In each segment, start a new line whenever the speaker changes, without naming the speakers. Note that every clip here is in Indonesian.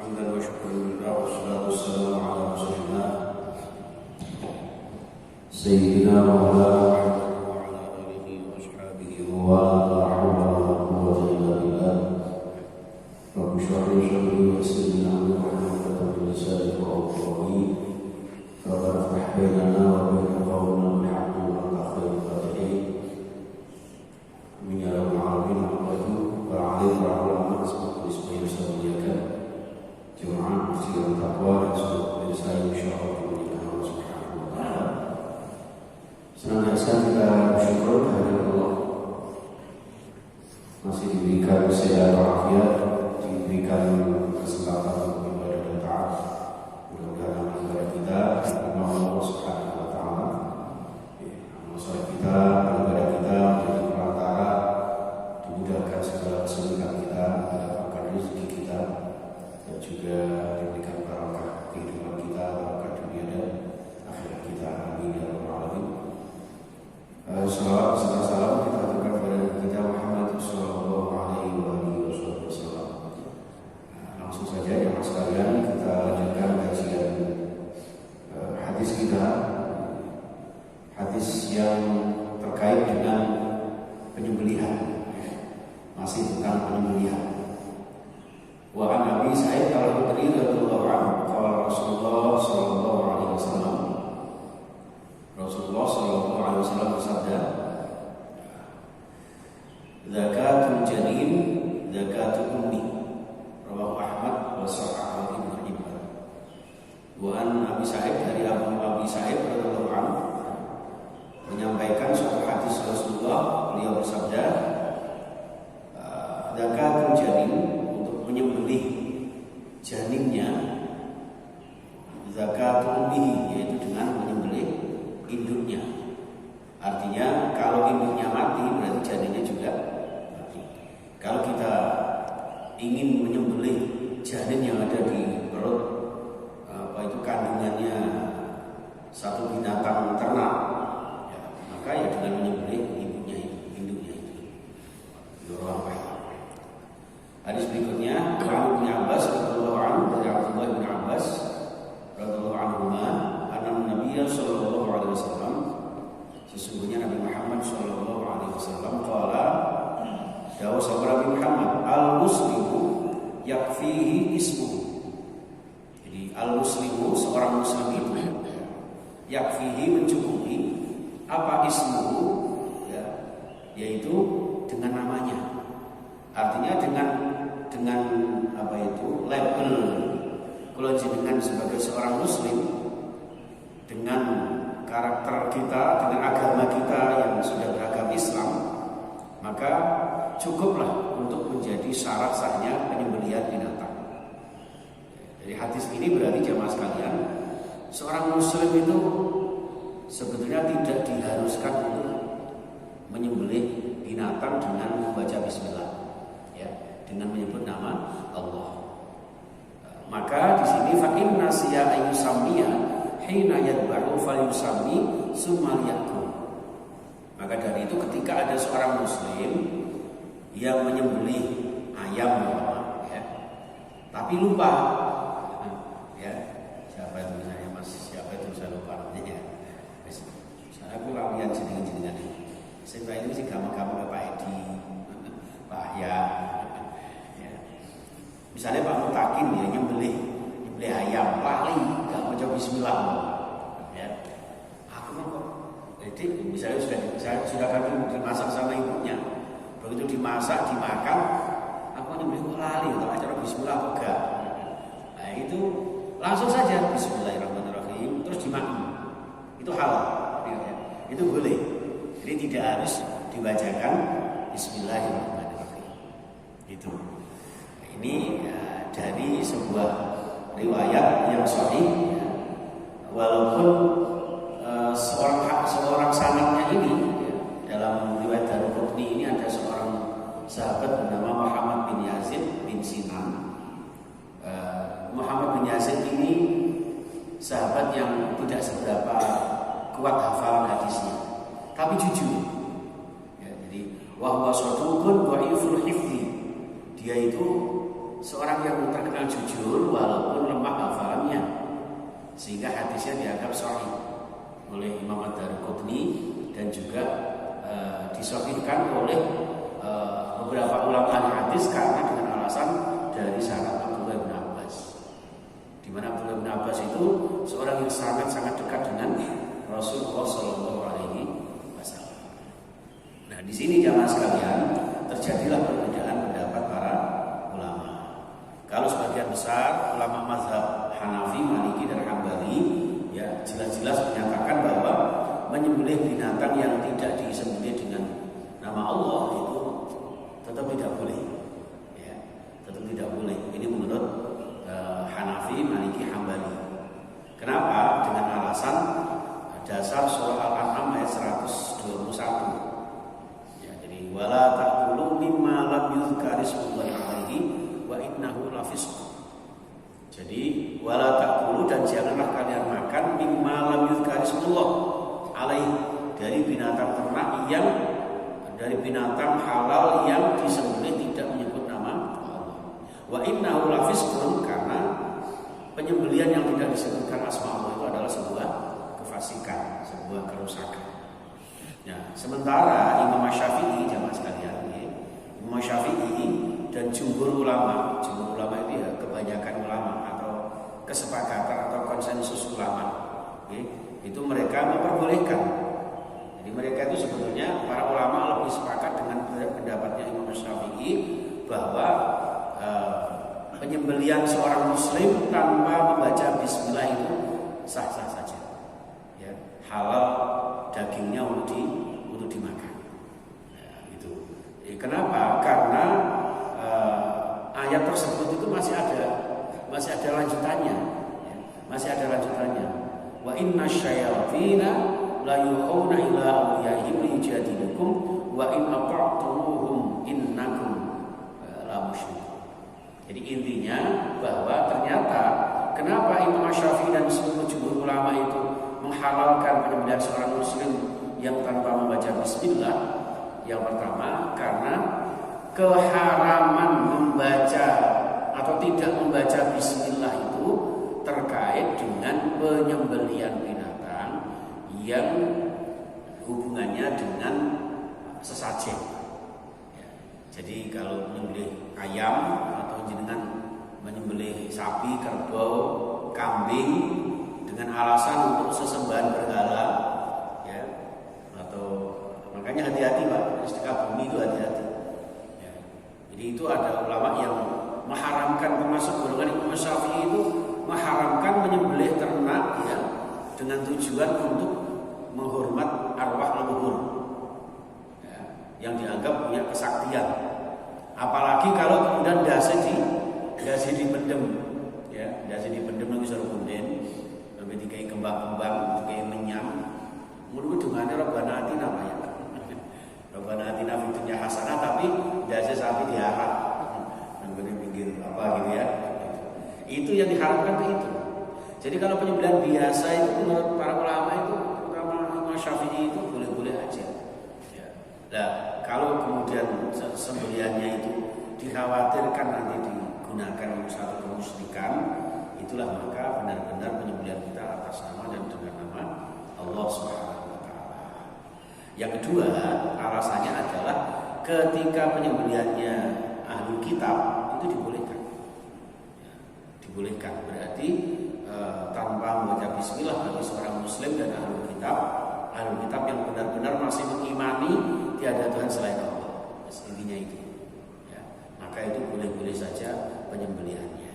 حمدا وشكرا لله والصلاة والسلام على رسول الله سيدنا مولانا محمد وعلى آله وأصحابه ولا حول ولا قوة إلا بالله رب اشرح لي صدري ويسر لي أمري واحلل عقدة من لساني يفقهوا قولي ربنا افتح بيننا وبين قومنا بالحق وأنت خير الفاتحين آمين يا رب العالمين. Wa'alaikum warahmatullahi wabarakatuh. Supaya bisa menjaga jemaah masjid dan takwa dan semoga saya insyaallah dimuliakan Allah Subhanahu wa taala. Senantiasa kita bersyukur kehadirat Allah. Masih diberikan sehat walafiat, diberikan kesempatan untuk beribadah dan taat. Mudah-mudahan ibadah kita dirimba Allah Subhanahu wa taala. Amal saleh kita, ibadah kita menjadi perantara dimudahkan segala kesulitan kita, mendapatkan rezeki kita, dan juga diberikan barokah kehidupan kita, barokah dunia dan akhirat kita. Amin ya rabbal alamin. Salawat serta salam kita aturkan kepada kita Muhammad sallallahu alaihi wasallam. Langsung saja jemaah sekalian, kita lanjutkan kajian hadis kita, hadis yang terkait dengan penyembelihan. Masih tentang penyembelihan. Wa an Abi Sa'id Al-Khudri radhiyallahu anhu qala Rasulullah sallallahu alaihi wasallam. Rasulullah sallallahu alaihi wasallam bersabda, "Zakatul janin zakatul ummi." Rawahu Ahmad wa Sahhahu Ibnu Hibban. Wa an Abi Sa'id dari Abi Sa'id radhiyallahu anhu menyampaikan suatu hadis Rasulullah, beliau bersabda, zakatul janin, untuk menyembelih janinnya, zakatul ummihi, yaitu dengan menyembelih induknya. Artinya kalau induknya mati berarti janinnya juga mati. Kalau kita ingin menyembelih janin yang ada di perut, itu kandungannya satu binatang ternak, ya, maka ya dengan menyembelih induknya itu. Hadis berikutnya, Ibnu Abbas radhiyallahu anhu, dari Abdullah bin Abbas radhiyallahu anhu, anna Nabi sallallahu alaihi wasallam, sesungguhnya Nabi Muhammad sallallahu alaihi wasallam qala, dawuh sabda Nabi Muhammad, al-muslimu yakfihi ismuhu. Jadi al-muslimu, seorang muslim itu yakfihi, mencukupi, apa ismuhu, ya, yaitu dengan namanya. Artinya dengan apa itu, label kalau jenengan sebagai seorang muslim, dengan karakter kita, dengan agama kita yang sudah beragama Islam, maka cukuplah untuk menjadi syarat sahnya penyembelihan binatang. Jadi hadis ini berarti jamaah sekalian, seorang muslim itu sebetulnya tidak diharuskan untuk menyembelih binatang dengan membaca bismillah, dengan menyebut nama Allah. Maka di sini fa inna siya ayyusammiya hina yadbahu falyusammi summa liyakul. Maka dari itu ketika ada seorang muslim yang menyembelih ayam, ya, tapi lupa, ya, siapa itu misalnya Mas, siapa itu saya lupa namanya. Saya aku latihan jenengan ini. Saya ini sih gampang-gampang Pak Edi, Pak Ahya. Misalnya Pak Mutakin, ya, nyembelih ayam, lali, gak mau coba bismillah, ya. Aku mau kok. Jadi misalnya sudah kami dimasak sama ibunya, begitu dimasak, dimakan, aku nyembelih kok lali, kalau acara bismillah apa enggak? Nah itu langsung saja bismillahirrahmanirrahim, terus dimakan. Itu halal, ya. Itu boleh. Jadi tidak harus dibacakan bismillahirrahmanirrahim. Itu. Ini dari sebuah riwayat yang sahih, ya. Walaupun seorang sanadnya ini, ya, dalam riwayat Daruqutni ini ada seorang sahabat bernama Muhammad bin Yazid bin Sinan. Muhammad bin Yazid ini sahabat yang tidak seberapa kuat hafalan hadisnya, tapi jujur, ya, jadi wa huwa saduqun dhaiful hifdzi, dia itu seorang yang terkenal jujur walaupun lemah hafalannya, sehingga hadisnya dianggap sahih oleh Imam Ad-Darqutni dan juga disahihkan oleh beberapa ulama hadis karena dengan alasan dari syarat Abdullah bin Abbas, di mana Abdullah bin Abbas itu seorang yang sangat-sangat dekat dengan Rasulullah Shallallahu Alaihi Wasallam. Nah, di sini jamaah sekalian terjadilah perbedaan pendapat para ulama. Kalau sebagian besar ulama mazhab Hanafi, Maliki dan Hambali ya jelas-jelas menyatakan bahwa menyembelih binatang yang tidak disembelih dengan nama Allah itu tetap tidak boleh. Ya, tetap tidak boleh. Ini menurut Hanafi, Maliki, Hambali. Kenapa? Dengan alasan dasar surah Al-An'am ayat 121. Ya, jadi wala ta'kulu mimma lam yuzkar ismullahi alaihi wa innahu lafisq. Jadi wala ta'kulu, dan janganlah kalian makan mimma lam yuzkar ismullah alaihi, dari binatang ternak yang dari binatang halal yang disembelih tidak menyebut nama Allah. Wa innahu lafisqun, karena penyembelihan yang tidak disebutkan asma Allah itu adalah sebuah kefasikan, sebuah kerusakan. Nah, sementara Imam Syafi'i, jamaah sekalian, Imam Syafi'i dan jumhur ulama itu ya kebanyakan ulama atau kesepakatan atau konsensus ulama, itu mereka memperbolehkan. Jadi mereka itu sebetulnya para ulama lebih sepakat dengan pendapatnya Imam Syafi'i bahwa penyembelihan seorang muslim tanpa membaca bismillah itu sah-sah saja. Ya, halal dagingnya untuk dimakan. Ya, itu. Kenapa? Karena ayat tersebut itu masih ada lanjutannya. Ya, masih ada lanjutannya. Wa inna syayatina la yuhawna ila awliyaihim liyujadilukum wa in ata'tumuhum innakum la musyrikun. Jadi intinya bahwa ternyata kenapa Imam Syafi'i dan seluruh jumhur ulama itu menghalalkan penyembelihan seorang muslim yang tanpa membaca bismillah? Yang pertama, karena keharaman membaca atau tidak membaca bismillah itu terkait dengan penyembelihan binatang yang hubungannya dengan sesajen. Ya, jadi kalau menyembelih ayam atau jenengan menyembelih sapi, kerbau, kambing dengan alasan untuk sesembahan berhala, ya, atau makanya hati-hati Pak, istiqah bumi itu hati-hati. Ya, jadi itu ada ulama yang mengharamkan, termasuk golongan Imam Syafi'i itu mengharamkan menyembelih ternak ya dengan tujuan untuk menghormat arwah leluhur ya, yang dianggap punya kesaktian. Apalagi kalau kemudian dasi dipendem ya, dasi dipendem lagi suruh punden sampai dikai kembang-kembang, dikai menyam. Menurut dungane Rabbana atina ya. Rabbana atina fid dunya hasanah, tapi dasi sapi diharap. Nang pinggir apa gitu ya. Itu yang diharapkan itu. Jadi kalau penyembelihan biasa itu menurut para ulama itu, terutama Imam Syafi'i itu boleh-boleh aja. Ya. Nah, kalau kemudian sembelihannya itu dikhawatirkan nanti digunakan untuk satu kemusyrikan, itulah maka benar-benar penyembelihan kita atas nama dan dengan nama Allah Subhanahu wa taala. Yang kedua, alasannya adalah ketika penyembelihannya ahli kitab itu dibolehkan. Dibolehkan berarti tanpa membaca bismillah bagi seorang muslim dan ahli kitab yang benar-benar masih mengimani tiada Tuhan selain Allah. Intinya itu. Ya, maka itu boleh-boleh saja penyembelihannya.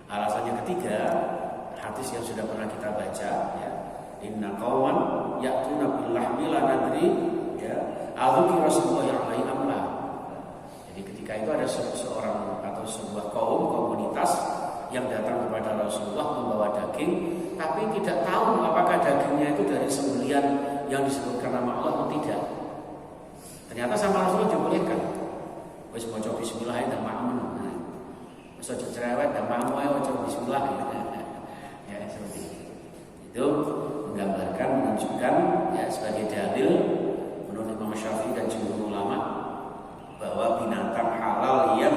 Alasannya ketiga, hadis yang sudah pernah kita baca ya, inna qauman ya'tuna bil lahmi la nadri ya, a'udzu Rasulullah alaihi amla. Jadi ketika itu ada seorang atau sebuah komunitas yang datang kepada Rasulullah membawa daging, tapi tidak tahu apakah dagingnya itu dari sembelihan yang disebutkan nama Allah atau tidak. Ternyata sama Rasulullah dibolehkan. Wis maca bismillah dan makmun. Wis aja cerewet dan makmun ae maca bismillah. Ya seperti itu. Itu menggambarkan, menunjukkan ya sebagai dalil menurut Imam Syafi'i dan jumhur ulama bahwa binatang halal yang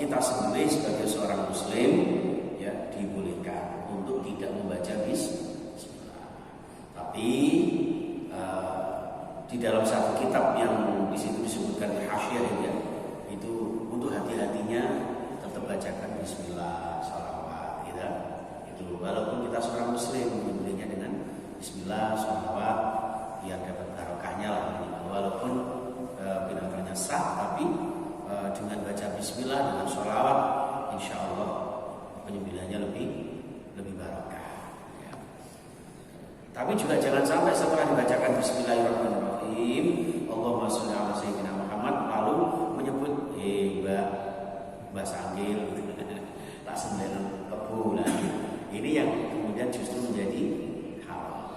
kita sendiri sebagai seorang muslim ya dibolehkan untuk tidak membaca bismillah. Tapi di dalam satu kitab yang di situ disebutkan hasyiah ya, itu untuk hati-hatinya tetap bacakan bismillah sholawat gitu. Itu walaupun kita seorang muslim menyebutnya dengan bismillah sholawat ya dapat barokahnya lah. Walaupun binatangnya sah, tapi dengan baca bismillah dengan sholawat insya Allah penyembelihannya lebih barokah ya. Tapi juga jangan sampai setelah dibacakan bismillahirrahmanirrahim Allahumma sholli ala sayyidina Muhammad lalu menyebut Mbak Sanggil tak sendiri kebu lah. Ini yang kemudian justru menjadi haram.